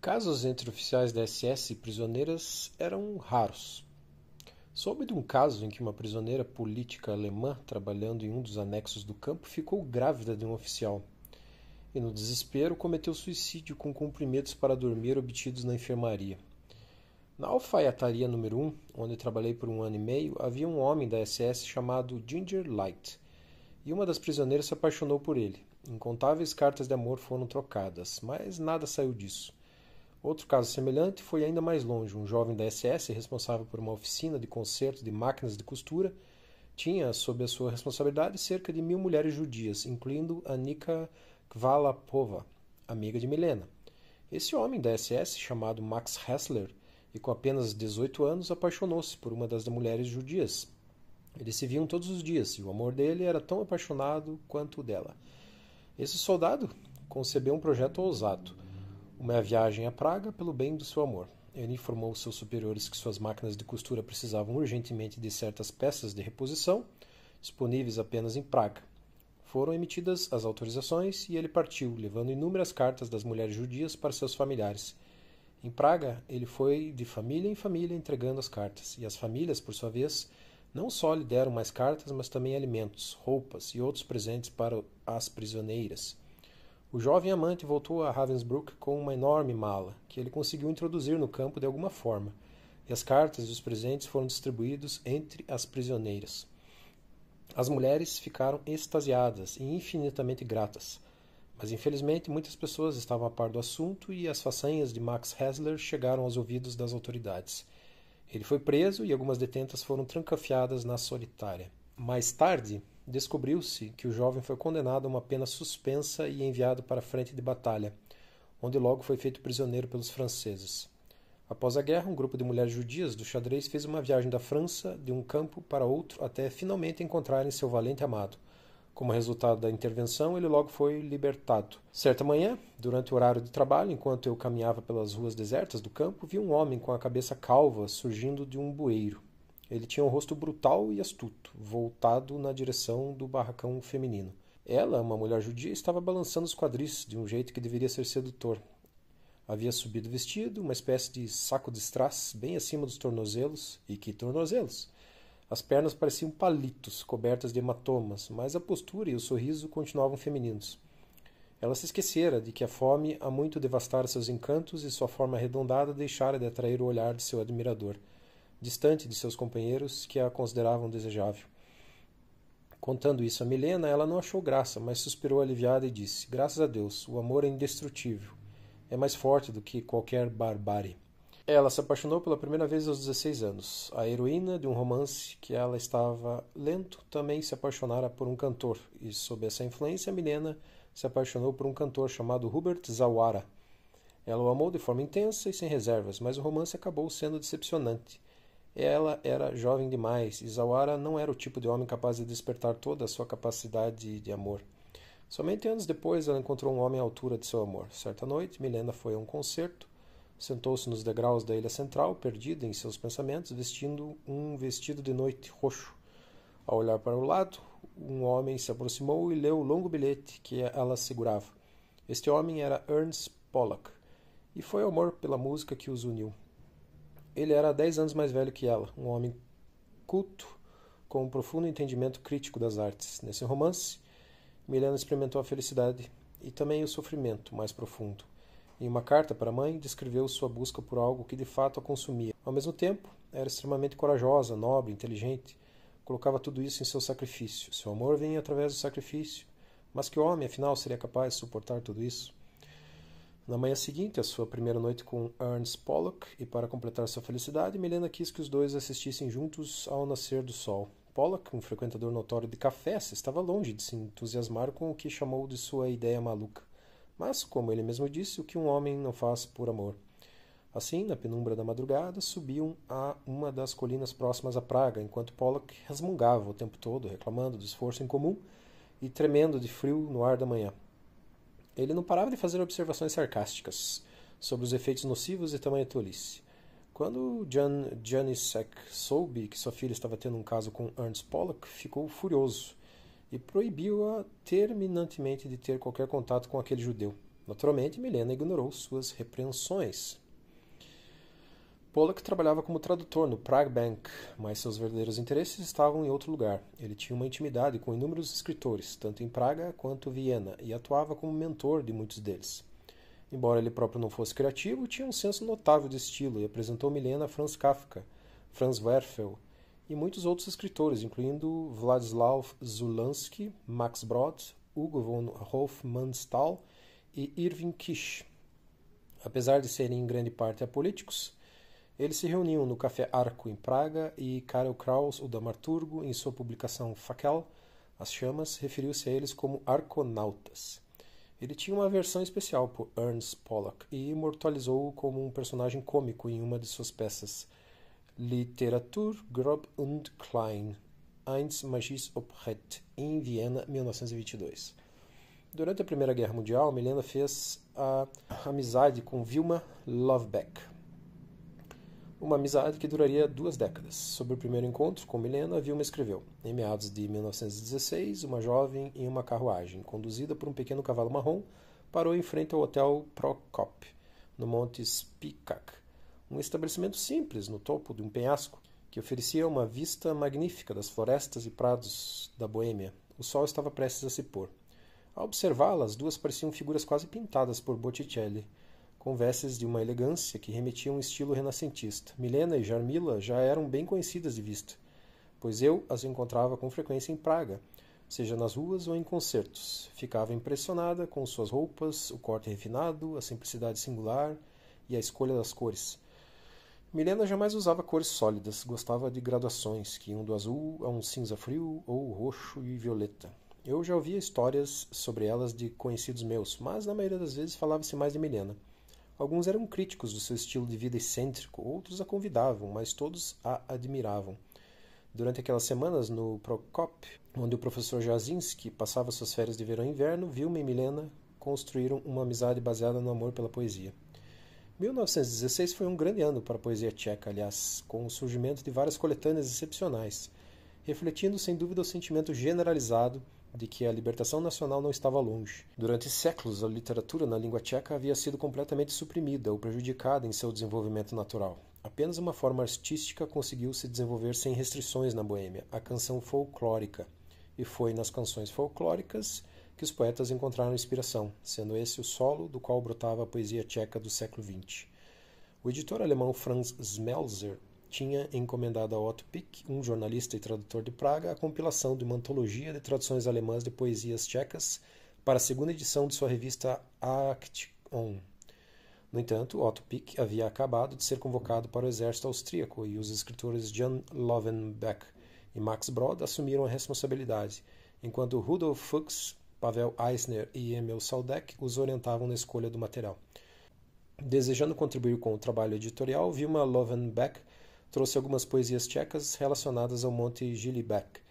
Casos entre oficiais da SS e prisioneiras eram raros. Soube de um caso em que uma prisioneira política alemã, trabalhando em um dos anexos do campo, ficou grávida de um oficial e, no desespero, cometeu suicídio com comprimidos para dormir obtidos na enfermaria. Na alfaiataria número 1, onde trabalhei por 1 ano e meio, havia um homem da SS chamado Ginger Light, e uma das prisioneiras se apaixonou por ele. Incontáveis cartas de amor foram trocadas, mas nada saiu disso. Outro caso semelhante foi ainda mais longe. Um jovem da SS, responsável por uma oficina de conserto de máquinas de costura, tinha sob a sua responsabilidade cerca de 1000 mulheres judias, incluindo Annika Kvalapova, amiga de Milena. Esse homem da SS, chamado Max Hessler, e com apenas 18 anos, apaixonou-se por uma das mulheres judias. Eles se viam todos os dias, e o amor dele era tão apaixonado quanto o dela. Esse soldado concebeu um projeto ousado: uma viagem a Praga pelo bem do seu amor. Ele informou seus superiores que suas máquinas de costura precisavam urgentemente de certas peças de reposição, disponíveis apenas em Praga. Foram emitidas as autorizações e ele partiu, levando inúmeras cartas das mulheres judias para seus familiares. Em Praga, ele foi de família em família entregando as cartas, e as famílias, por sua vez, não só lhe deram mais cartas, mas também alimentos, roupas e outros presentes para as prisioneiras. O jovem amante voltou a Ravensbrück com uma enorme mala, que ele conseguiu introduzir no campo de alguma forma, e as cartas e os presentes foram distribuídos entre as prisioneiras. As mulheres ficaram extasiadas e infinitamente gratas, mas infelizmente muitas pessoas estavam a par do assunto e as façanhas de Max Hessler chegaram aos ouvidos das autoridades. Ele foi preso e algumas detentas foram trancafiadas na solitária. Mais tarde, descobriu-se que o jovem foi condenado a uma pena suspensa e enviado para a frente de batalha, onde logo foi feito prisioneiro pelos franceses. Após a guerra, um grupo de mulheres judias do xadrez fez uma viagem da França de um campo para outro até finalmente encontrarem seu valente amado. Como resultado da intervenção, ele logo foi libertado. Certa manhã, durante o horário de trabalho, enquanto eu caminhava pelas ruas desertas do campo, vi um homem com a cabeça calva surgindo de um bueiro. Ele tinha um rosto brutal e astuto, voltado na direção do barracão feminino. Ela, uma mulher judia, estava balançando os quadris de um jeito que deveria ser sedutor. Havia subido vestido, uma espécie de saco de strass bem acima dos tornozelos. E que tornozelos! As pernas pareciam palitos, cobertas de hematomas, mas a postura e o sorriso continuavam femininos. Ela se esquecera de que a fome há muito devastara seus encantos e sua forma arredondada deixara de atrair o olhar de seu admirador, distante de seus companheiros que a consideravam desejável. Contando isso a Milena, ela não achou graça, mas suspirou aliviada e disse: "Graças a Deus, o amor é indestrutível. É mais forte do que qualquer barbárie." Ela se apaixonou pela primeira vez aos 16 anos. A heroína de um romance que ela estava lendo também se apaixonara por um cantor, e sob essa influência, Milena se apaixonou por um cantor chamado Hubert Zawara. Ela o amou de forma intensa e sem reservas, mas o romance acabou sendo decepcionante. Ela era jovem demais, e Zawara não era o tipo de homem capaz de despertar toda a sua capacidade de amor. Somente anos depois ela encontrou um homem à altura de seu amor. Certa noite, Milena foi a um concerto. Sentou-se nos degraus da ilha central, perdida em seus pensamentos, vestindo um vestido de noite roxo. Ao olhar para o lado, um homem se aproximou e leu o longo bilhete que ela segurava. Este homem era Ernst Pollack, e foi o amor pela música que os uniu. Ele era 10 anos mais velho que ela, um homem culto, com um profundo entendimento crítico das artes. Nesse romance, Milena experimentou a felicidade e também o sofrimento mais profundo. Em uma carta para a mãe, descreveu sua busca por algo que de fato a consumia. Ao mesmo tempo, era extremamente corajosa, nobre, inteligente. Colocava tudo isso em seu sacrifício. Seu amor vinha através do sacrifício. Mas que homem, afinal, seria capaz de suportar tudo isso? Na manhã seguinte, a sua primeira noite com Ernst Pollack, e para completar sua felicidade, Milena quis que os dois assistissem juntos ao nascer do sol. Pollack, um frequentador notório de cafés, estava longe de se entusiasmar com o que chamou de sua ideia maluca. Mas, como ele mesmo disse, o que um homem não faz por amor? Assim, na penumbra da madrugada, subiam a uma das colinas próximas à praga, enquanto Pollack resmungava o tempo todo, reclamando do esforço em comum e tremendo de frio no ar da manhã. Ele não parava de fazer observações sarcásticas sobre os efeitos nocivos de tamanha tolice. Quando Janicek soube que sua filha estava tendo um caso com Ernst Pollack, ficou furioso e proibiu-a terminantemente de ter qualquer contato com aquele judeu. Naturalmente, Milena ignorou suas repreensões. Pollock trabalhava como tradutor no Prague Bank, mas seus verdadeiros interesses estavam em outro lugar. Ele tinha uma intimidade com inúmeros escritores, tanto em Praga quanto Viena, e atuava como mentor de muitos deles. Embora ele próprio não fosse criativo, tinha um senso notável de estilo e apresentou Milena a Franz Kafka, Franz Werfel e muitos outros escritores, incluindo Władysław Żuławski, Max Brod, Hugo von Hofmannsthal e Irving Kisch. Apesar de serem em grande parte apolíticos, eles se reuniam no Café Arco, em Praga, e Karel Kraus, o dramaturgo, em sua publicação Fakel, As Chamas, referiu-se a eles como arconautas. Ele tinha uma aversão especial por Ernst Pollock e imortalizou-o como um personagem cômico em uma de suas peças, Literatur grob und klein, eins Magisches Operett, em Viena, 1922. Durante a Primeira Guerra Mundial, Milena fez a amizade com Wilma Lovebeck, uma amizade que duraria 2 décadas. Sobre o primeiro encontro com Milena, Wilma escreveu: em meados de 1916, uma jovem em uma carruagem, conduzida por um pequeno cavalo marrom, parou em frente ao Hotel Prokop, no Monte Spikak, um estabelecimento simples no topo de um penhasco, que oferecia uma vista magnífica das florestas e prados da Boêmia. O sol estava prestes a se pôr. Ao observá-la, as duas pareciam figuras quase pintadas por Botticelli, com vestes de uma elegância que remetia a um estilo renascentista. Milena e Jarmila já eram bem conhecidas de vista, pois eu as encontrava com frequência em Praga, seja nas ruas ou em concertos. Ficava impressionada com suas roupas, o corte refinado, a simplicidade singular e a escolha das cores. Milena jamais usava cores sólidas, gostava de graduações, que iam do azul a um cinza frio ou roxo e violeta. Eu já ouvia histórias sobre elas de conhecidos meus, mas na maioria das vezes falava-se mais de Milena. Alguns eram críticos do seu estilo de vida excêntrico, outros a convidavam, mas todos a admiravam. Durante aquelas semanas no Prokop, onde o professor Jasinski passava suas férias de verão e inverno, Wilma e Milena construíram uma amizade baseada no amor pela poesia. 1916 foi um grande ano para a poesia tcheca, aliás, com o surgimento de várias coletâneas excepcionais, refletindo sem dúvida o sentimento generalizado de que a libertação nacional não estava longe. Durante séculos, a literatura na língua tcheca havia sido completamente suprimida ou prejudicada em seu desenvolvimento natural. Apenas uma forma artística conseguiu se desenvolver sem restrições na Boêmia, a canção folclórica. E foi nas canções folclóricas que os poetas encontraram inspiração, sendo esse o solo do qual brotava a poesia tcheca do século XX. O editor alemão Franz Smeltzer tinha encomendado a Otto Pieck, um jornalista e tradutor de Praga, a compilação de uma antologia de traduções alemãs de poesias tchecas para a segunda edição de sua revista Aktion. No entanto, Otto Pieck havia acabado de ser convocado para o exército austríaco e os escritores Jan Lovenbeck e Max Brod assumiram a responsabilidade, enquanto Rudolf Fuchs, Pavel Eisner e Emil Saldek os orientavam na escolha do material. Desejando contribuir com o trabalho editorial, Wilma Lovenbeck trouxe algumas poesias tchecas relacionadas ao Monte Gilibek,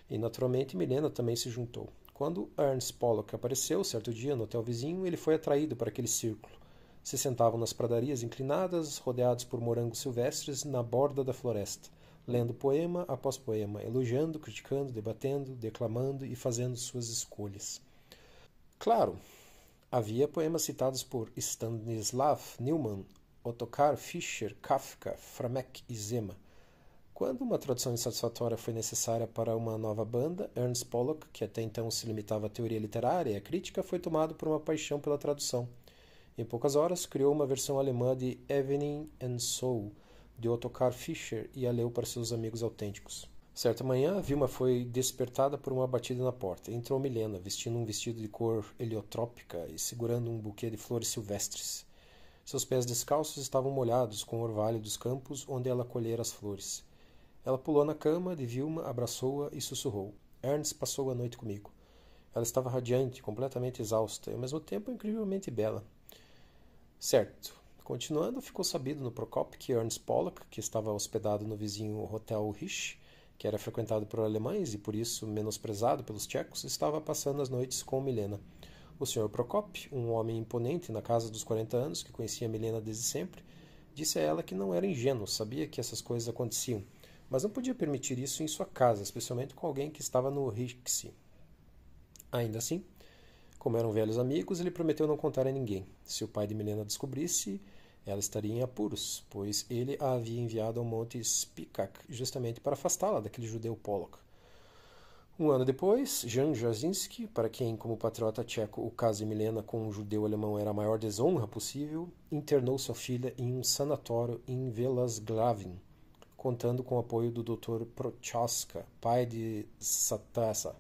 e naturalmente Milena também se juntou. Quando Ernst Pollock apareceu certo dia no hotel vizinho, ele foi atraído para aquele círculo. Se sentavam nas pradarias inclinadas, rodeados por morangos silvestres, na borda da floresta, lendo poema após poema, elogiando, criticando, debatendo, declamando e fazendo suas escolhas. Claro, havia poemas citados por Stanislav Neumann, Ottokar, Fischer, Kafka, Framek e Zema. Quando uma tradução insatisfatória foi necessária para uma nova banda, Ernst Pollock, que até então se limitava à teoria literária e à crítica, foi tomado por uma paixão pela tradução. Em poucas horas, criou uma versão alemã de Evening and Soul, de Ottokar Fischer, e a leu para seus amigos autênticos. Certa manhã, Wilma foi despertada por uma batida na porta. Entrou Milena, vestindo um vestido de cor heliotrópica e segurando um buquê de flores silvestres. Seus pés descalços estavam molhados com o orvalho dos campos onde ela colhera as flores. Ela pulou na cama de Wilma, abraçou-a e sussurrou: Ernst passou a noite comigo. Ela estava radiante, completamente exausta e ao mesmo tempo incrivelmente bela. Certo. Continuando, ficou sabido no Prokop que Ernst Pollock, que estava hospedado no vizinho Hotel Risch, que era frequentado por alemães e por isso menosprezado pelos tchecos, estava passando as noites com Milena. O Sr. Prokop, um homem imponente na casa dos 40 anos, que conhecia Milena desde sempre, disse a ela que não era ingênuo, sabia que essas coisas aconteciam, mas não podia permitir isso em sua casa, especialmente com alguém que estava no Rixi. Ainda assim, Como eram velhos amigos, ele prometeu não contar a ninguém. Se o pai de Milena descobrisse, ela estaria em apuros, pois ele a havia enviado ao monte Spikak justamente para afastá-la daquele judeu Pollock. Um ano depois, Jan Jasinski, para quem, como patriota tcheco, o caso de Milena com um judeu alemão era a maior desonra possível, internou sua filha em um sanatório em Velasglavin, contando com o apoio do Dr. Prochaska, pai de Satasa,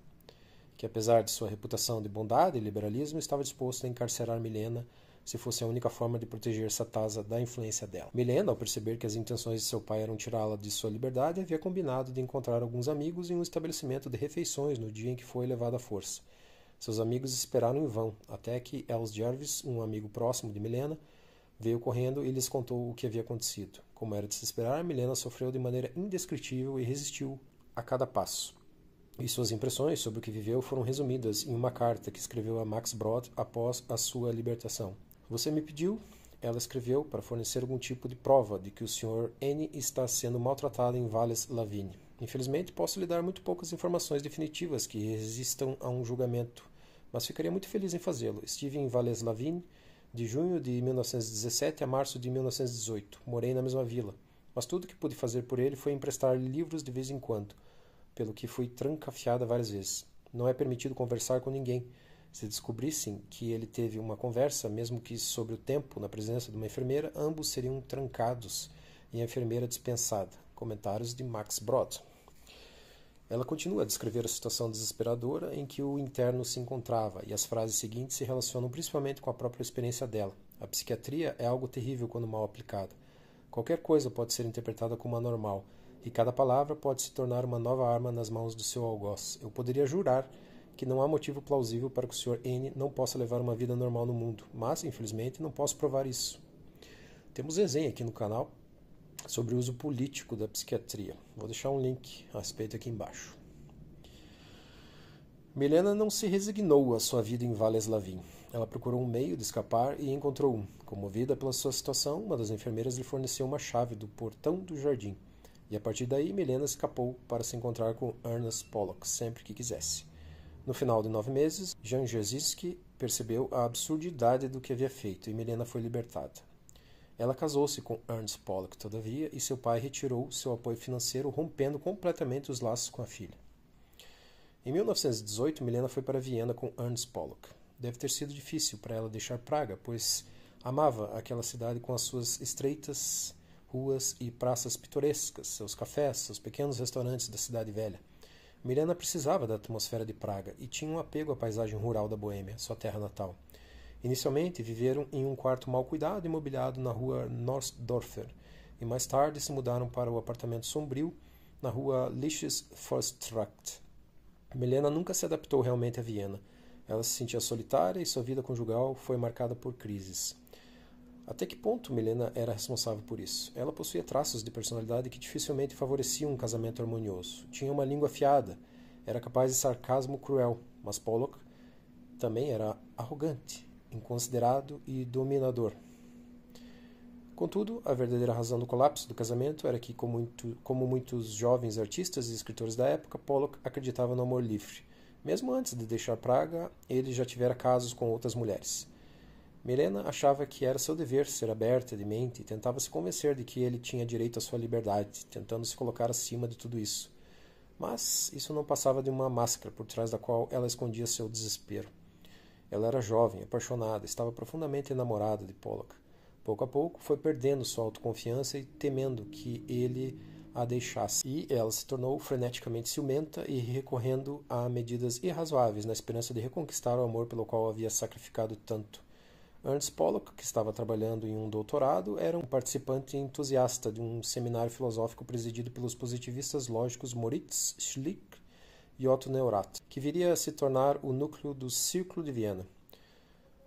que apesar de sua reputação de bondade e liberalismo, estava disposto a encarcerar Milena se fosse a única forma de proteger Satasa da influência dela. Milena, ao perceber que as intenções de seu pai eram tirá-la de sua liberdade, havia combinado de encontrar alguns amigos em um estabelecimento de refeições no dia em que foi levada à força. Seus amigos esperaram em vão, até que Els Jarvis, um amigo próximo de Milena, veio correndo e lhes contou o que havia acontecido. Como era de se esperar, Milena sofreu de maneira indescritível e resistiu a cada passo. E suas impressões sobre o que viveu foram resumidas em uma carta que escreveu a Max Brod após a sua libertação. Você me pediu, ela escreveu, para fornecer algum tipo de prova de que o Sr. N está sendo maltratado em Valles Lavigne. Infelizmente, posso lhe dar muito poucas informações definitivas que resistam a um julgamento, mas ficaria muito feliz em fazê-lo. Estive em Valles Lavigne de junho de 1917 a março de 1918. Morei na mesma vila, mas tudo que pude fazer por ele foi emprestar-lhe livros de vez em quando, pelo que fui trancafiada várias vezes. Não é permitido conversar com ninguém. Se descobrissem que ele teve uma conversa, mesmo que sobre o tempo, na presença de uma enfermeira, ambos seriam trancados e a enfermeira dispensada. Comentários de Max Brod. Ela continua a descrever a situação desesperadora em que o interno se encontrava, e as frases seguintes se relacionam principalmente com a própria experiência dela. A psiquiatria é algo terrível quando mal aplicada. Qualquer coisa pode ser interpretada como anormal, e cada palavra pode se tornar uma nova arma nas mãos do seu algoz. Eu poderia jurar que não há motivo plausível para que o Sr. N não possa levar uma vida normal no mundo, mas, infelizmente, não posso provar isso. Temos resenha aqui no canal sobre o uso político da psiquiatria. Vou deixar um link a respeito aqui embaixo. Milena não se resignou à sua vida em Valles Lavigne. Ela procurou um meio de escapar e encontrou um. Comovida pela sua situação, uma das enfermeiras lhe forneceu uma chave do portão do jardim. E a partir daí, Milena escapou para se encontrar com Ernest Pollock sempre que quisesse. No final de 9 meses, Jan Jasinski percebeu a absurdidade do que havia feito e Milena foi libertada. Ela casou-se com Ernst Pollock, todavia, e seu pai retirou seu apoio financeiro, rompendo completamente os laços com a filha. Em 1918, Milena foi para Viena com Ernst Pollock. Deve ter sido difícil para ela deixar Praga, pois amava aquela cidade com as suas estreitas ruas e praças pitorescas, seus cafés, seus pequenos restaurantes da cidade velha. Milena precisava da atmosfera de Praga e tinha um apego à paisagem rural da Boêmia, sua terra natal. Inicialmente viveram em um quarto mal cuidado e mobiliado na rua Norstdorfer, e mais tarde se mudaram para o apartamento sombrio na rua Liches Forstracht. Milena nunca se adaptou realmente a Viena. Ela se sentia solitária e sua vida conjugal foi marcada por crises. Até que ponto Milena era responsável por isso? Ela possuía traços de personalidade que dificilmente favoreciam um casamento harmonioso. Tinha uma língua afiada, era capaz de sarcasmo cruel, mas Pollock também era arrogante, inconsiderado e dominador. Contudo, a verdadeira razão do colapso do casamento era que, como muitos jovens artistas e escritores da época, Pollock acreditava no amor livre. Mesmo antes de deixar Praga, ele já tivera casos com outras mulheres. Milena achava que era seu dever ser aberta de mente e tentava se convencer de que ele tinha direito à sua liberdade, tentando se colocar acima de tudo isso. Mas isso não passava de uma máscara por trás da qual ela escondia seu desespero. Ela era jovem, apaixonada, estava profundamente enamorada de Pollock. Pouco a pouco foi perdendo sua autoconfiança e temendo que ele a deixasse. E ela se tornou freneticamente ciumenta e recorrendo a medidas irrazoáveis na esperança de reconquistar o amor pelo qual havia sacrificado tanto. Ernst Pollock, que estava trabalhando em um doutorado, era um participante entusiasta de um seminário filosófico presidido pelos positivistas lógicos Moritz Schlick e Otto Neurath, que viria a se tornar o núcleo do Círculo de Viena.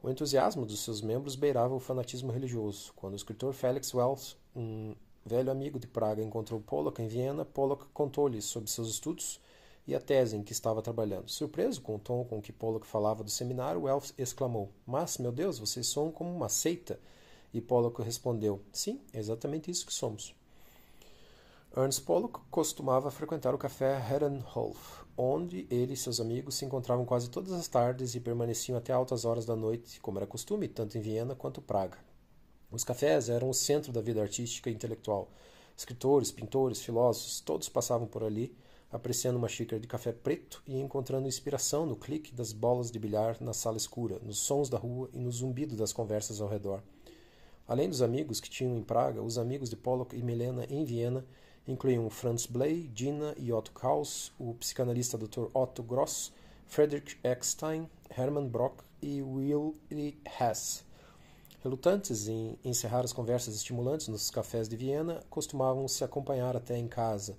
O entusiasmo dos seus membros beirava o fanatismo religioso. Quando o escritor Felix Wells, um velho amigo de Praga, encontrou Pollock em Viena, Pollock contou-lhe sobre seus estudos e a tese em que estava trabalhando. Surpreso com o tom com que Pollock falava do seminário, Wells exclamou: "Mas, meu Deus, vocês são como uma seita?" E Pollock respondeu: "Sim, é exatamente isso que somos." Ernst Pollock costumava frequentar o café Herrenhof, onde ele e seus amigos se encontravam quase todas as tardes e permaneciam até altas horas da noite, como era costume, tanto em Viena quanto Praga. Os cafés eram o centro da vida artística e intelectual. Escritores, pintores, filósofos, todos passavam por ali, apreciando uma xícara de café preto e encontrando inspiração no clique das bolas de bilhar na sala escura, nos sons da rua e no zumbido das conversas ao redor. Além dos amigos que tinham em Praga, os amigos de Pollock e Milena em Viena incluíam Franz Blei, Gina e Otto Kaus, o psicanalista Dr. Otto Gross, Friedrich Eckstein, Hermann Brock e Willy Hess. Relutantes em encerrar as conversas estimulantes nos cafés de Viena, costumavam se acompanhar até em casa,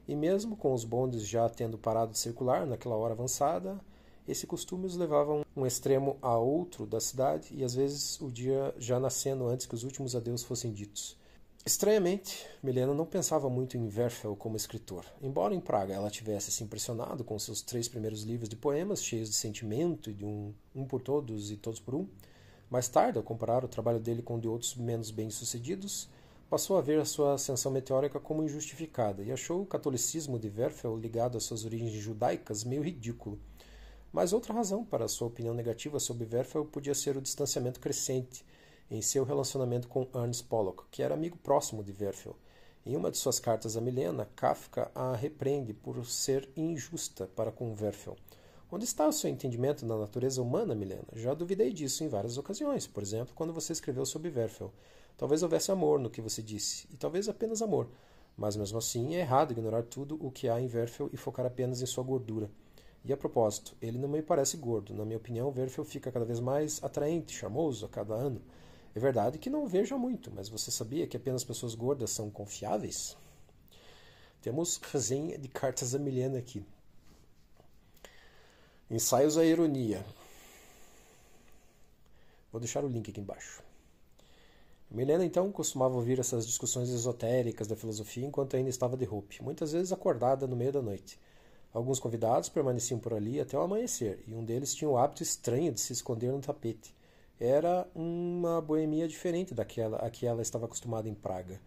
e mesmo com os bondes já tendo parado de circular naquela hora avançada, esse costume os levava um extremo a outro da cidade e às vezes o dia já nascendo antes que os últimos adeus fossem ditos. Estranhamente, Milena não pensava muito em Werfel como escritor. Embora em Praga ela tivesse se impressionado com seus 3 primeiros livros de poemas, cheios de sentimento e de um por todos e todos por um, mais tarde, ao comparar o trabalho dele com o de outros menos bem-sucedidos, passou a ver a sua ascensão meteórica como injustificada e achou o catolicismo de Werfel ligado às suas origens judaicas meio ridículo. Mas outra razão para a sua opinião negativa sobre Werfel podia ser o distanciamento crescente em seu relacionamento com Ernst Pollock, que era amigo próximo de Werfel. Em uma de suas cartas a Milena, Kafka a repreende por ser injusta para com Werfel. Onde está o seu entendimento da natureza humana, Milena? Já duvidei disso em várias ocasiões, por exemplo, quando você escreveu sobre Werfel. Talvez houvesse amor no que você disse, e talvez apenas amor, mas mesmo assim é errado ignorar tudo o que há em Werfel e focar apenas em sua gordura. E a propósito, ele não me parece gordo. Na minha opinião, Werfel fica cada vez mais atraente, charmoso a cada ano. É verdade que não o vejo há muito, mas você sabia que apenas pessoas gordas são confiáveis? Temos resenha de cartas a Milena aqui. Ensaios à ironia. Vou deixar o link aqui embaixo. Milena, então, costumava ouvir essas discussões esotéricas da filosofia enquanto ainda estava de roupa, muitas vezes acordada no meio da noite. Alguns convidados permaneciam por ali até o amanhecer, e um deles tinha o hábito estranho de se esconder no tapete. Era uma boemia diferente daquela a que ela estava acostumada em Praga.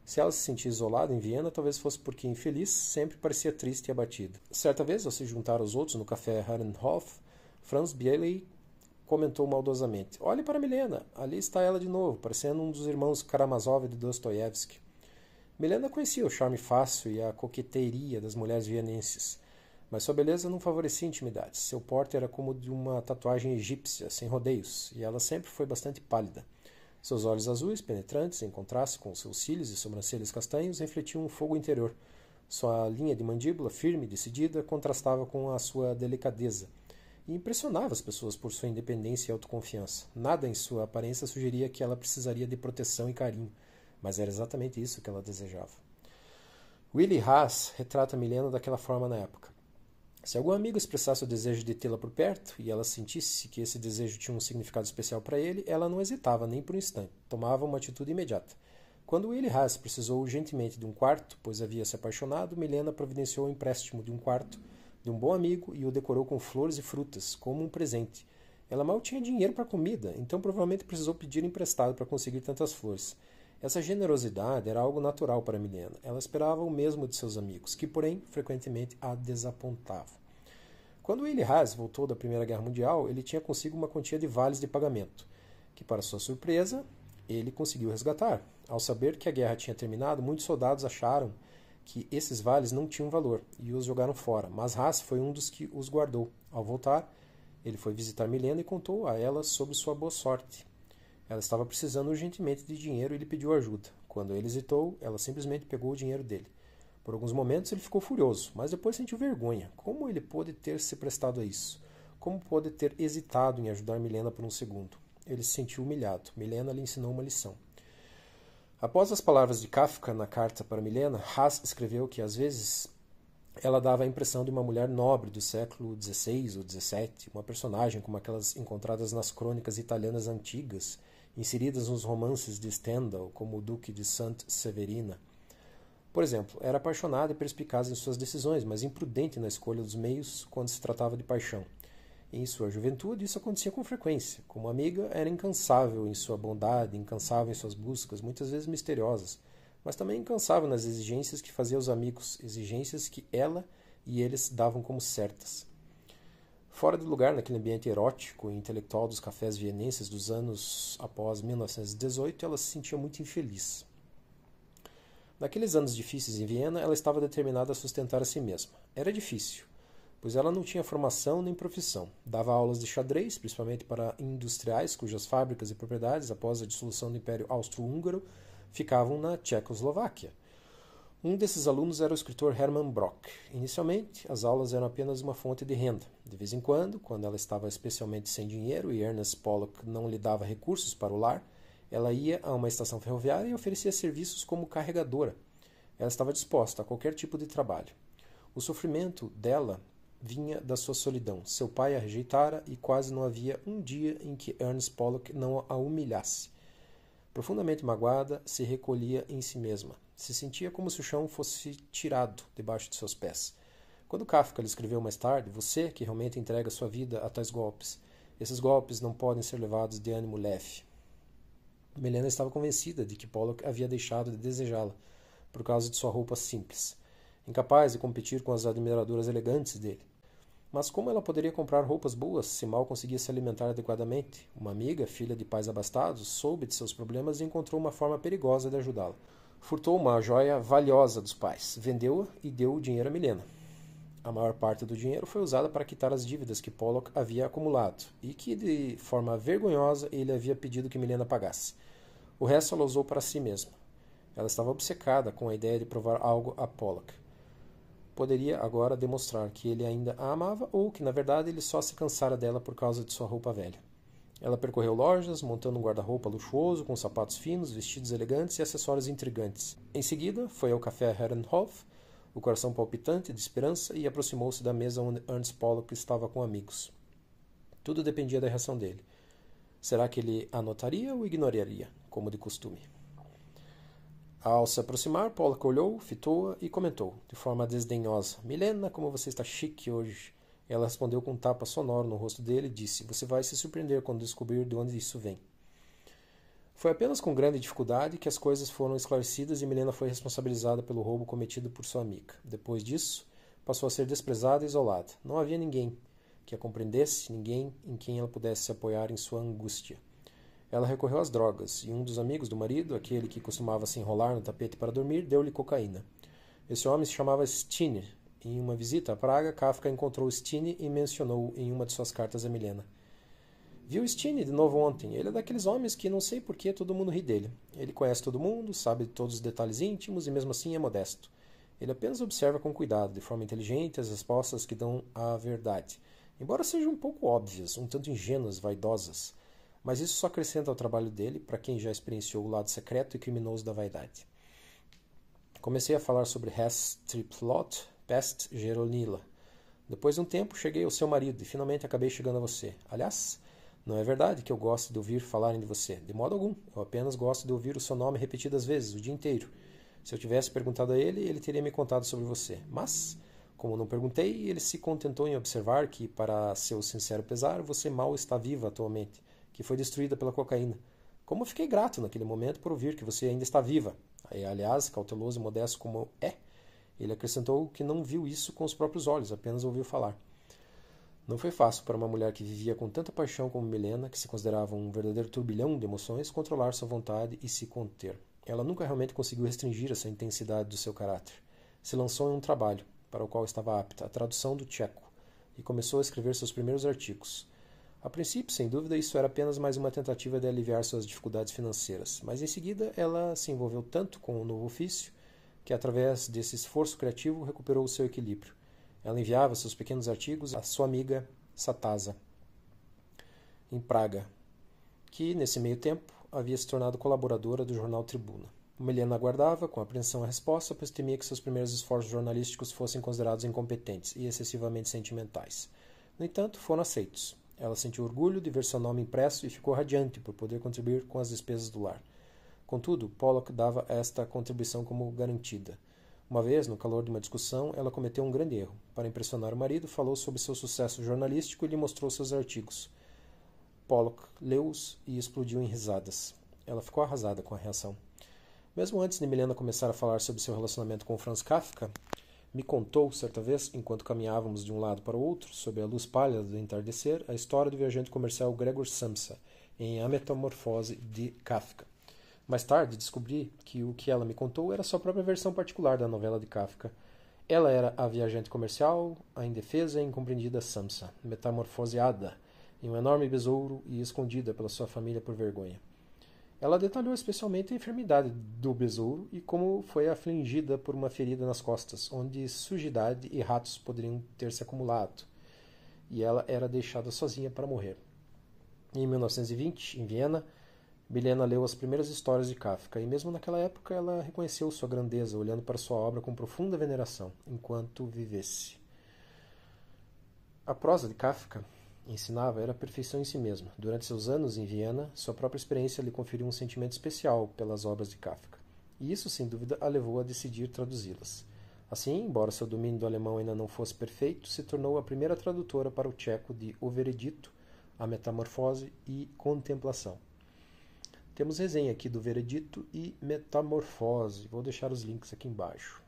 Se ela se sentia isolada em Viena, talvez fosse porque, infeliz, sempre parecia triste e abatida. Certa vez, ao se juntar aos outros no café Herrenhof, Franz Bieley comentou maldosamente: "Olhe para Milena, ali está ela de novo, parecendo um dos irmãos Karamazov de Dostoiévski." Milena conhecia o charme fácil e a coqueteria das mulheres vienenses, mas sua beleza não favorecia intimidades. Seu porte era como de uma tatuagem egípcia, sem rodeios, e ela sempre foi bastante pálida. Seus olhos azuis, penetrantes, em contraste com seus cílios e sobrancelhas castanhos, refletiam um fogo interior. Sua linha de mandíbula, firme e decidida, contrastava com a sua delicadeza, e impressionava as pessoas por sua independência e autoconfiança. Nada em sua aparência sugeria que ela precisaria de proteção e carinho, mas era exatamente isso que ela desejava. Willy Haas retrata Milena daquela forma na época. Se algum amigo expressasse o desejo de tê-la por perto e ela sentisse que esse desejo tinha um significado especial para ele, ela não hesitava nem por um instante, tomava uma atitude imediata. Quando Willy Haas precisou urgentemente de um quarto, pois havia se apaixonado, Milena providenciou o empréstimo de um quarto de um bom amigo e o decorou com flores e frutas, como um presente. Ela mal tinha dinheiro para comida, então provavelmente precisou pedir emprestado para conseguir tantas flores. Essa generosidade era algo natural para Milena. Ela esperava o mesmo de seus amigos, que, porém, frequentemente a desapontavam. Quando Willy Haas voltou da Primeira Guerra Mundial, ele tinha consigo uma quantia de vales de pagamento, que, para sua surpresa, ele conseguiu resgatar. Ao saber que a guerra tinha terminado, muitos soldados acharam que esses vales não tinham valor e os jogaram fora, mas Haas foi um dos que os guardou. Ao voltar, ele foi visitar Milena e contou a ela sobre sua boa sorte. Ela estava precisando urgentemente de dinheiro e ele pediu ajuda. Quando ele hesitou, ela simplesmente pegou o dinheiro dele. Por alguns momentos ele ficou furioso, mas depois sentiu vergonha. Como ele pôde ter se prestado a isso? Como pôde ter hesitado em ajudar Milena por um segundo? Ele se sentiu humilhado. Milena lhe ensinou uma lição. Após as palavras de Kafka na carta para Milena, Haas escreveu que, às vezes, ela dava a impressão de uma mulher nobre do século XVI ou XVII, uma personagem como aquelas encontradas nas crônicas italianas antigas, inseridas nos romances de Stendhal, como o Duque de Saint-Severina. Por exemplo, era apaixonada e perspicaz em suas decisões, mas imprudente na escolha dos meios quando se tratava de paixão. Em sua juventude, isso acontecia com frequência. Como amiga, era incansável em sua bondade, incansável em suas buscas, muitas vezes misteriosas, mas também incansável nas exigências que fazia aos amigos, exigências que ela e eles davam como certas. Fora de lugar naquele ambiente erótico e intelectual dos cafés vienenses dos anos após 1918, ela se sentia muito infeliz. Naqueles anos difíceis em Viena, ela estava determinada a sustentar a si mesma. Era difícil, pois ela não tinha formação nem profissão. Dava aulas de xadrez, principalmente para industriais cujas fábricas e propriedades, após a dissolução do Império Austro-Húngaro, ficavam na Tchecoslováquia. Um desses alunos era o escritor Hermann Brock. Inicialmente, as aulas eram apenas uma fonte de renda. De vez em quando ela estava especialmente sem dinheiro e Ernest Pollock não lhe dava recursos para o lar, ela ia a uma estação ferroviária e oferecia serviços como carregadora. Ela estava disposta a qualquer tipo de trabalho. O sofrimento dela vinha da sua solidão. Seu pai a rejeitara e quase não havia um dia em que Ernest Pollock não a humilhasse. Profundamente magoada, se recolhia em si mesma. Se sentia como se o chão fosse tirado debaixo de seus pés. Quando Kafka lhe escreveu mais tarde, você que realmente entrega sua vida a tais golpes, esses golpes não podem ser levados de ânimo leve. Milena estava convencida de que Pollock havia deixado de desejá-la por causa de sua roupa simples, incapaz de competir com as admiradoras elegantes dele. Mas como ela poderia comprar roupas boas se mal conseguia se alimentar adequadamente? Uma amiga, filha de pais abastados, soube de seus problemas e encontrou uma forma perigosa de ajudá-la. Furtou uma joia valiosa dos pais, vendeu-a e deu o dinheiro a Milena. A maior parte do dinheiro foi usada para quitar as dívidas que Pollock havia acumulado e que, de forma vergonhosa, ele havia pedido que Milena pagasse. O resto ela usou para si mesma. Ela estava obcecada com a ideia de provar algo a Pollock. Poderia agora demonstrar que ele ainda a amava ou que, na verdade, ele só se cansara dela por causa de sua roupa velha. Ela percorreu lojas, montando um guarda-roupa luxuoso, com sapatos finos, vestidos elegantes e acessórios intrigantes. Em seguida, foi ao café Herrenhof, o coração palpitante de esperança, e aproximou-se da mesa onde Ernst Pollock estava com amigos. Tudo dependia da reação dele. Será que ele a notaria ou ignoraria, como de costume? Ao se aproximar, Pollock olhou, fitou-a e comentou, de forma desdenhosa: Milena, como você está chique hoje. Ela respondeu com um tapa sonoro no rosto dele e disse: Você vai se surpreender quando descobrir de onde isso vem. Foi apenas com grande dificuldade que as coisas foram esclarecidas e Milena foi responsabilizada pelo roubo cometido por sua amiga. Depois disso, passou a ser desprezada e isolada. Não havia ninguém que a compreendesse, ninguém em quem ela pudesse se apoiar em sua angústia. Ela recorreu às drogas, e um dos amigos do marido, aquele que costumava se enrolar no tapete para dormir, deu-lhe cocaína. Esse homem se chamava Stine. Em uma visita a Praga, Kafka encontrou Stine e mencionou em uma de suas cartas a Milena. Viu Stine de novo ontem. Ele é daqueles homens que não sei por que todo mundo ri dele. Ele conhece todo mundo, sabe todos os detalhes íntimos e mesmo assim é modesto. Ele apenas observa com cuidado, de forma inteligente, as respostas que dão à verdade, embora sejam um pouco óbvias, um tanto ingênuas, vaidosas. Mas isso só acrescenta ao trabalho dele, para quem já experienciou o lado secreto e criminoso da vaidade. Comecei a falar sobre Hess Triplot, Pest Geronila. Depois de um tempo, cheguei ao seu marido e finalmente acabei chegando a você. Aliás, não é verdade que eu gosto de ouvir falarem de você. De modo algum. Eu apenas gosto de ouvir o seu nome repetidas vezes, o dia inteiro. Se eu tivesse perguntado a ele, ele teria me contado sobre você. Mas, como não perguntei, ele se contentou em observar que, para seu sincero pesar, você mal está viva atualmente, que foi destruída pela cocaína. Como eu fiquei grato naquele momento por ouvir que você ainda está viva. Aliás, cauteloso e modesto como é, ele acrescentou que não viu isso com os próprios olhos, apenas ouviu falar. Não foi fácil para uma mulher que vivia com tanta paixão como Milena, que se considerava um verdadeiro turbilhão de emoções, controlar sua vontade e se conter. Ela nunca realmente conseguiu restringir essa intensidade do seu caráter. Se lançou em um trabalho, para o qual estava apta, a tradução do tcheco, e começou a escrever seus primeiros artigos. A princípio, sem dúvida, isso era apenas mais uma tentativa de aliviar suas dificuldades financeiras, mas em seguida ela se envolveu tanto com o novo ofício que, através desse esforço criativo, recuperou o seu equilíbrio. Ela enviava seus pequenos artigos à sua amiga Satasa, em Praga, que, nesse meio tempo, havia se tornado colaboradora do jornal Tribuna. Milena aguardava com apreensão a resposta, pois temia que seus primeiros esforços jornalísticos fossem considerados incompetentes e excessivamente sentimentais. No entanto, foram aceitos. Ela sentiu orgulho de ver seu nome impresso e ficou radiante por poder contribuir com as despesas do lar. Contudo, Pollock dava esta contribuição como garantida. Uma vez, no calor de uma discussão, ela cometeu um grande erro. Para impressionar o marido, falou sobre seu sucesso jornalístico e lhe mostrou seus artigos. Pollock leu-os e explodiu em risadas. Ela ficou arrasada com a reação. Mesmo antes de Milena começar a falar sobre seu relacionamento com Franz Kafka, me contou, certa vez, enquanto caminhávamos de um lado para o outro, sob a luz pálida do entardecer, a história do viajante comercial Gregor Samsa, em A Metamorfose de Kafka. Mais tarde, descobri que o que ela me contou era sua própria versão particular da novela de Kafka. Ela era a viajante comercial, a indefesa e incompreendida Samsa, metamorfoseada em um enorme besouro e escondida pela sua família por vergonha. Ela detalhou especialmente a enfermidade do besouro e como foi afligida por uma ferida nas costas, onde sujidade e ratos poderiam ter se acumulado, e ela era deixada sozinha para morrer. Em 1920, em Viena, Milena leu as primeiras histórias de Kafka, e mesmo naquela época ela reconheceu sua grandeza, olhando para sua obra com profunda veneração, enquanto vivesse. A prosa de Kafka, ensinava, era a perfeição em si mesma. Durante seus anos em Viena, sua própria experiência lhe conferiu um sentimento especial pelas obras de Kafka, e isso, sem dúvida, a levou a decidir traduzi-las. Assim, embora seu domínio do alemão ainda não fosse perfeito, se tornou a primeira tradutora para o tcheco de O Veredito, A Metamorfose e Contemplação. Temos resenha aqui do Veredito e Metamorfose. Vou deixar os links aqui embaixo.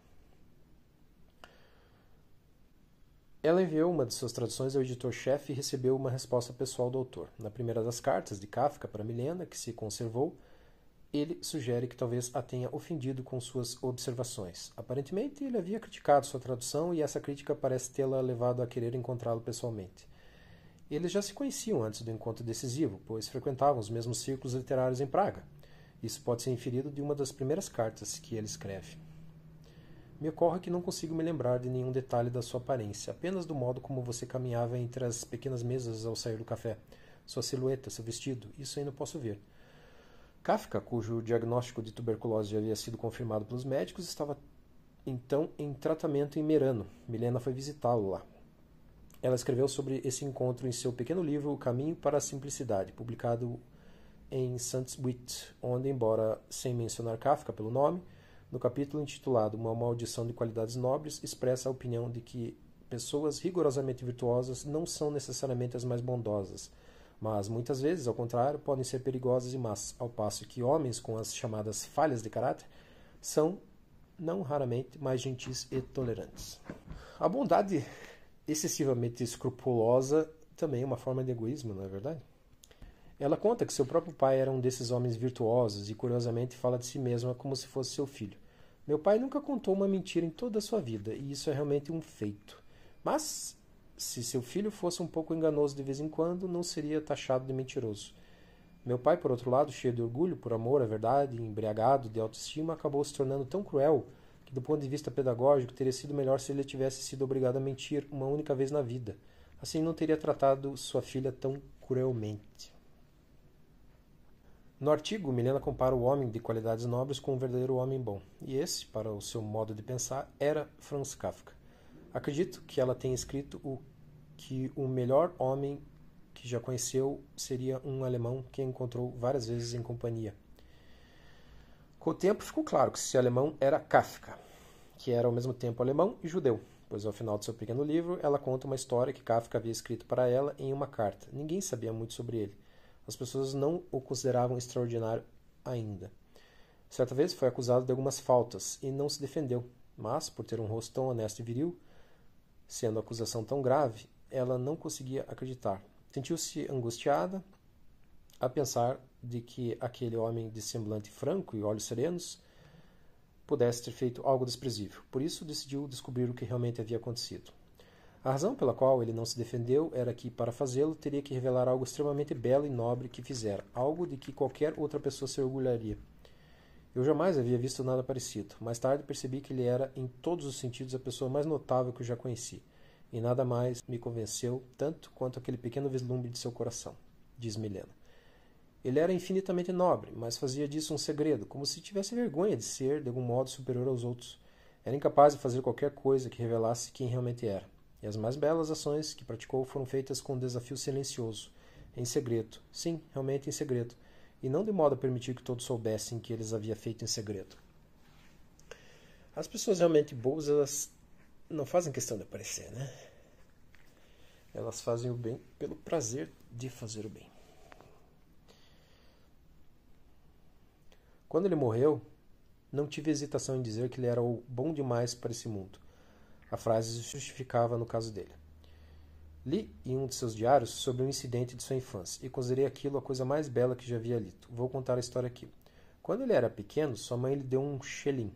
Ela enviou uma de suas traduções ao editor-chefe e recebeu uma resposta pessoal do autor. Na primeira das cartas de Kafka para Milena, que se conservou, ele sugere que talvez a tenha ofendido com suas observações. Aparentemente, ele havia criticado sua tradução e essa crítica parece tê-la levado a querer encontrá-lo pessoalmente. Eles já se conheciam antes do encontro decisivo, pois frequentavam os mesmos círculos literários em Praga. Isso pode ser inferido de uma das primeiras cartas que ele escreve. Me ocorre que não consigo me lembrar de nenhum detalhe da sua aparência, apenas do modo como você caminhava entre as pequenas mesas ao sair do café. Sua silhueta, seu vestido, isso ainda posso ver. Kafka, cujo diagnóstico de tuberculose já havia sido confirmado pelos médicos, estava então em tratamento em Merano. Milena foi visitá-lo lá. Ela escreveu sobre esse encontro em seu pequeno livro O Caminho para a Simplicidade, publicado em Sandswit, onde, embora sem mencionar Kafka pelo nome, no capítulo intitulado Uma maldição de qualidades nobres, expressa a opinião de que pessoas rigorosamente virtuosas não são necessariamente as mais bondosas, mas muitas vezes, ao contrário, podem ser perigosas e más, ao passo que homens com as chamadas falhas de caráter são, não raramente, mais gentis e tolerantes. A bondade excessivamente escrupulosa também é uma forma de egoísmo, não é verdade? Ela conta que seu próprio pai era um desses homens virtuosos e, curiosamente, fala de si mesma como se fosse seu filho. Meu pai nunca contou uma mentira em toda a sua vida, e isso é realmente um feito. Mas, se seu filho fosse um pouco enganoso de vez em quando, não seria taxado de mentiroso. Meu pai, por outro lado, cheio de orgulho, por amor à verdade, embriagado de autoestima, acabou se tornando tão cruel que, do ponto de vista pedagógico, teria sido melhor se ele tivesse sido obrigado a mentir uma única vez na vida. Assim, não teria tratado sua filha tão cruelmente. No artigo, Milena compara o homem de qualidades nobres com um verdadeiro homem bom, e esse, para o seu modo de pensar, era Franz Kafka. Acredito que ela tenha escrito que o melhor homem que já conheceu seria um alemão que encontrou várias vezes em companhia. Com o tempo ficou claro que esse alemão era Kafka, que era ao mesmo tempo alemão e judeu, pois ao final de seu pequeno livro ela conta uma história que Kafka havia escrito para ela em uma carta. Ninguém sabia muito sobre ele. As pessoas não o consideravam extraordinário ainda. Certa vez foi acusado de algumas faltas e não se defendeu, mas, por ter um rosto tão honesto e viril, sendo a acusação tão grave, ela não conseguia acreditar. Sentiu-se angustiada a pensar de que aquele homem de semblante franco e olhos serenos pudesse ter feito algo desprezível. Por isso, decidiu descobrir o que realmente havia acontecido. A razão pela qual ele não se defendeu era que, para fazê-lo, teria que revelar algo extremamente belo e nobre que fizera, algo de que qualquer outra pessoa se orgulharia. Eu jamais havia visto nada parecido. Mais tarde percebi que ele era, em todos os sentidos, a pessoa mais notável que eu já conheci, e nada mais me convenceu tanto quanto aquele pequeno vislumbre de seu coração, diz Milena. Ele era infinitamente nobre, mas fazia disso um segredo, como se tivesse vergonha de ser, de algum modo, superior aos outros. Era incapaz de fazer qualquer coisa que revelasse quem realmente era. E as mais belas ações que praticou foram feitas com um desafio silencioso, em segredo. Sim, realmente em segredo. E não de modo a permitir que todos soubessem que eles havia feito em segredo. As pessoas realmente boas, elas não fazem questão de aparecer, né? Elas fazem o bem pelo prazer de fazer o bem. Quando ele morreu, não tive hesitação em dizer que ele era o bom demais para esse mundo. A frase se justificava no caso dele. Li em um de seus diários sobre um incidente de sua infância, e considerei aquilo a coisa mais bela que já havia lido. Vou contar a história aqui. Quando ele era pequeno, sua mãe lhe deu um xelim.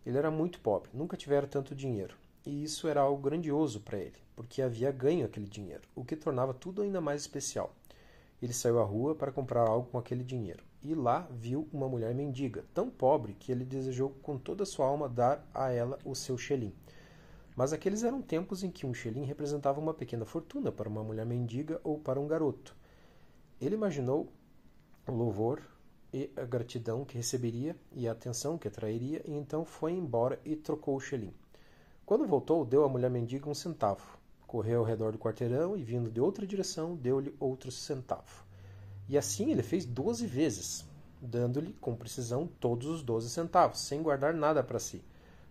Ele era muito pobre, nunca tivera tanto dinheiro, e isso era algo grandioso para ele, porque havia ganho aquele dinheiro, o que tornava tudo ainda mais especial. Ele saiu à rua para comprar algo com aquele dinheiro, e lá viu uma mulher mendiga, tão pobre que ele desejou com toda a sua alma dar a ela o seu xelim. Mas aqueles eram tempos em que um xelim representava uma pequena fortuna para uma mulher mendiga ou para um garoto. Ele imaginou o louvor e a gratidão que receberia e a atenção que atrairia, e então foi embora e trocou o xelim. Quando voltou, deu à mulher mendiga um centavo. Correu ao redor do quarteirão e, vindo de outra direção, deu-lhe outro centavo. E assim ele fez 12 vezes, dando-lhe com precisão todos os 12 centavos, sem guardar nada para si.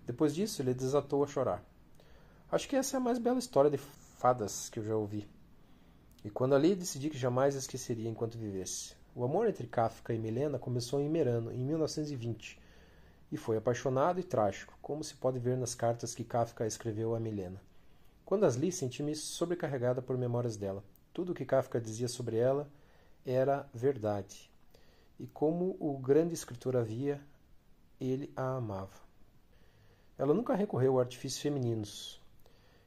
Depois disso, ele desatou a chorar. Acho que essa é a mais bela história de fadas que eu já ouvi. E quando a li, decidi que jamais a esqueceria enquanto vivesse. O amor entre Kafka e Milena começou em Merano, em 1920, e foi apaixonado e trágico, como se pode ver nas cartas que Kafka escreveu a Milena. Quando as li, senti-me sobrecarregada por memórias dela. Tudo o que Kafka dizia sobre ela era verdade. E como o grande escritor a via, ele a amava. Ela nunca recorreu a artifícios femininos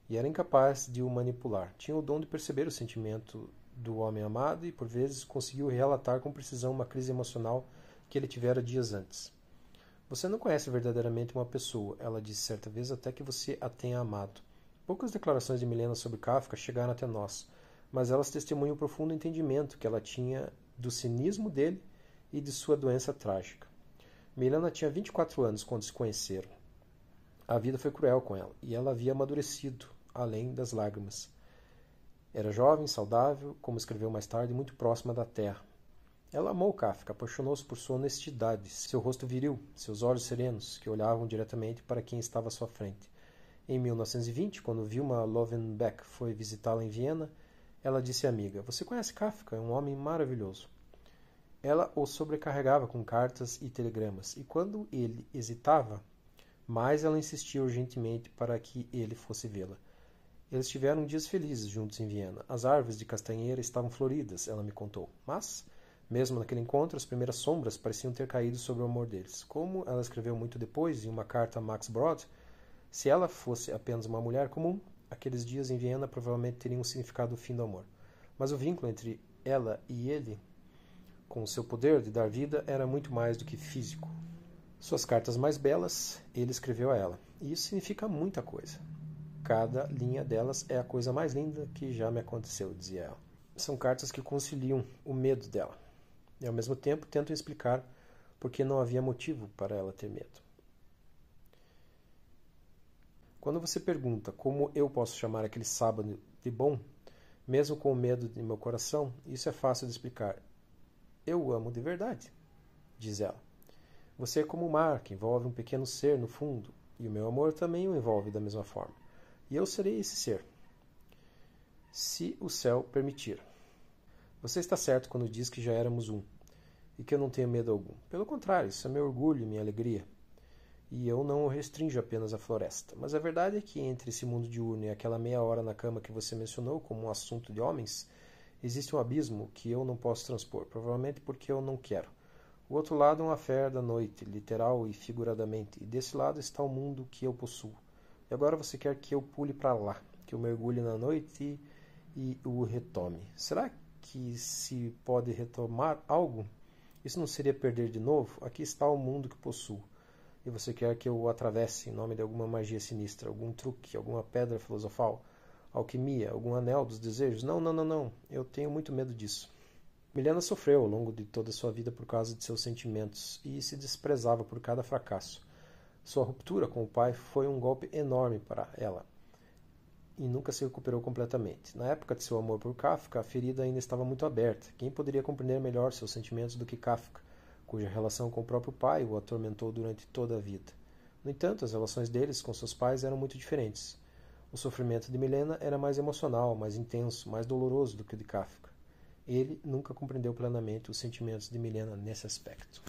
e era incapaz de o manipular. Tinha o dom de perceber o sentimento do homem amado e, por vezes, conseguiu relatar com precisão uma crise emocional que ele tivera dias antes. Você não conhece verdadeiramente uma pessoa, ela disse certa vez, até que você a tenha amado. Poucas declarações de Milena sobre Kafka chegaram até nós, mas elas testemunham o profundo entendimento que ela tinha do cinismo dele e de sua doença trágica. Milena tinha 24 anos quando se conheceram. A vida foi cruel com ela, e ela havia amadurecido, além das lágrimas. Era jovem, saudável, como escreveu mais tarde, muito próxima da terra. Ela amou Kafka, apaixonou-se por sua honestidade, seu rosto viril, seus olhos serenos, que olhavam diretamente para quem estava à sua frente. Em 1920, quando Wilma Lovenbeck foi visitá-la em Viena, ela disse à amiga: "Você conhece Kafka? É um homem maravilhoso." Ela o sobrecarregava com cartas e telegramas, e quando ele hesitava, mais ela insistia urgentemente para que ele fosse vê-la. Eles tiveram dias felizes juntos em Viena. As árvores de castanheira estavam floridas, ela me contou. Mas, mesmo naquele encontro, as primeiras sombras pareciam ter caído sobre o amor deles. Como ela escreveu muito depois, em uma carta a Max Brod, se ela fosse apenas uma mulher comum, aqueles dias em Viena provavelmente teriam significado o fim do amor. Mas o vínculo entre ela e ele, com o seu poder de dar vida, era muito mais do que físico. Suas cartas mais belas, ele escreveu a ela. E isso significa muita coisa. Cada linha delas é a coisa mais linda que já me aconteceu, dizia ela. São cartas que conciliam o medo dela. E, ao mesmo tempo, tentam explicar por que não havia motivo para ela ter medo. Quando você pergunta como eu posso chamar aquele sábado de bom, mesmo com o medo de meu coração, isso é fácil de explicar. Eu o amo de verdade, diz ela. Você é como o mar, que envolve um pequeno ser no fundo, e o meu amor também o envolve da mesma forma. E eu serei esse ser, se o céu permitir. Você está certo quando diz que já éramos um, e que eu não tenho medo algum. Pelo contrário, isso é meu orgulho e minha alegria. E eu não o restringo apenas à floresta. Mas a verdade é que entre esse mundo diurno e aquela meia hora na cama que você mencionou como um assunto de homens, existe um abismo que eu não posso transpor, provavelmente porque eu não quero. O outro lado é uma affaire da noite, literal e figuradamente, e desse lado está o mundo que eu possuo. E agora você quer que eu pule para lá, que eu mergulhe na noite e o retome. Será que se pode retomar algo? Isso não seria perder de novo? Aqui está o mundo que possuo. E você quer que eu o atravesse em nome de alguma magia sinistra, algum truque, alguma pedra filosofal, alquimia, algum anel dos desejos? Não, não, não, não. Eu tenho muito medo disso. Milena sofreu ao longo de toda a sua vida por causa de seus sentimentos e se desprezava por cada fracasso. Sua ruptura com o pai foi um golpe enorme para ela e nunca se recuperou completamente. Na época de seu amor por Kafka, a ferida ainda estava muito aberta. Quem poderia compreender melhor seus sentimentos do que Kafka, cuja relação com o próprio pai o atormentou durante toda a vida? No entanto, as relações deles com seus pais eram muito diferentes. O sofrimento de Milena era mais emocional, mais intenso, mais doloroso do que o de Kafka. Ele nunca compreendeu plenamente os sentimentos de Milena nesse aspecto.